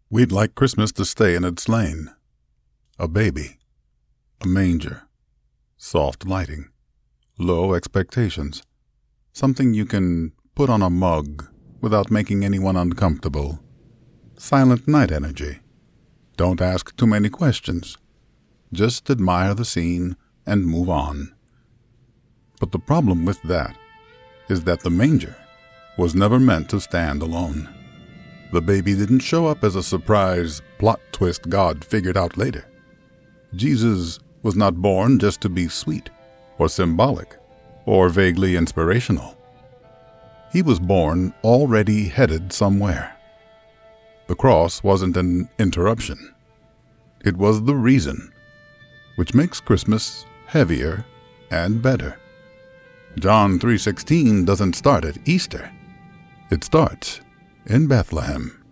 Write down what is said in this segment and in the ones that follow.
We'd like Christmas to stay in its lane. A baby, a manger, soft lighting, low expectations, something you can put on a mug without making anyone uncomfortable. Silent night energy. Don't ask too many questions. Just admire the scene and move on. But the problem with that is that the manger was never meant to stand alone. The baby didn't show up as a surprise plot twist God figured out later. Jesus was not born just to be sweet or symbolic or vaguely inspirational. He was born already headed somewhere. The cross wasn't an interruption. It was the reason, which makes Christmas heavier and better. John 3:16 doesn't start at Easter. It starts in Bethlehem.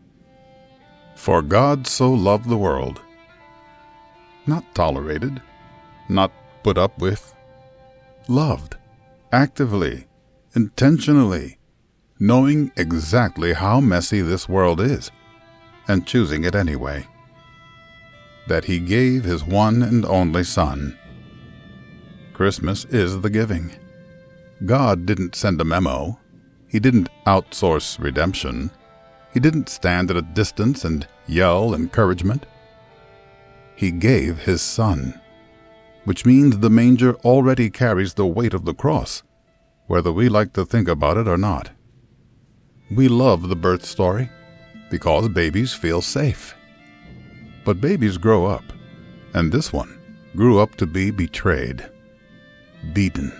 For God so loved the world. Not tolerated, not put up with. Loved, actively, intentionally, knowing exactly how messy this world is, and choosing it anyway. That He gave His one and only Son. Christmas is the giving. God didn't send a memo. He didn't outsource redemption. He didn't stand at a distance and yell encouragement. He gave His Son, which means the manger already carries the weight of the cross, whether we like to think about it or not. We love the birth story because babies feel safe. But babies grow up, and this one grew up to be betrayed, beaten,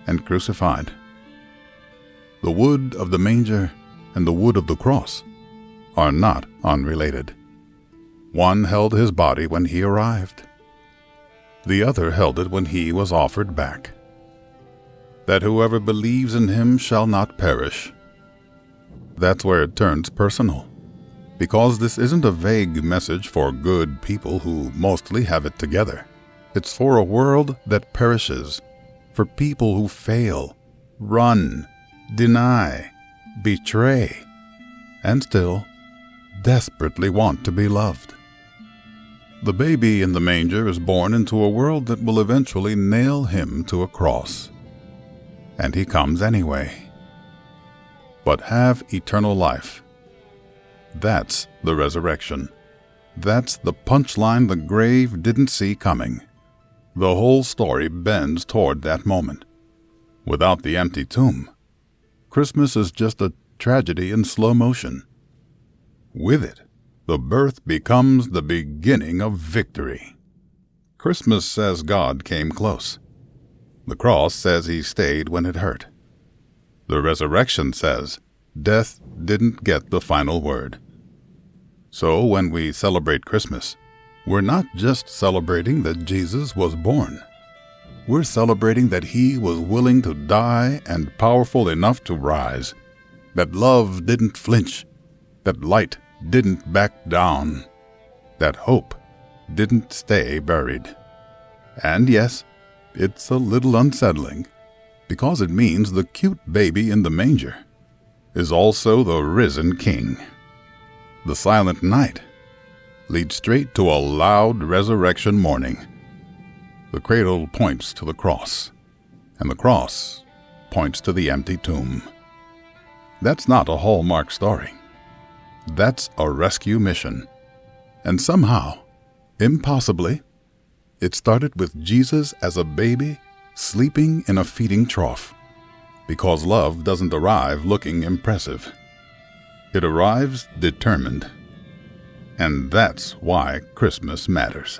and crucified. The wood of the manger and the wood of the cross are not unrelated. One held His body when He arrived. The other held it when He was offered back. That whoever believes in Him shall not perish. That's where it turns personal, because this isn't a vague message for good people who mostly have it together. It's for a world that perishes, for people who fail, run, deny, betray, and still desperately want to be loved. The baby in the manger is born into a world that will eventually nail Him to a cross. And He comes anyway. But have eternal life. That's the resurrection. That's the punchline the grave didn't see coming. The whole story bends toward that moment. Without the empty tomb, Christmas is just a tragedy in slow motion. With it, the birth becomes the beginning of victory. Christmas says God came close. The cross says He stayed when it hurt. The resurrection says death didn't get the final word. So when we celebrate Christmas, we're not just celebrating that Jesus was born. We're celebrating that He was willing to die and powerful enough to rise, that love didn't flinch, that light didn't back down, that hope didn't stay buried. And yes, it's a little unsettling, because it means the cute baby in the manger is also the risen King. The silent night leads straight to a loud resurrection morning. The cradle points to the cross, and the cross points to the empty tomb. That's not a Hallmark story. That's a rescue mission. And somehow, impossibly, it started with Jesus as a baby sleeping in a feeding trough, because love doesn't arrive looking impressive. It arrives determined. And that's why Christmas matters.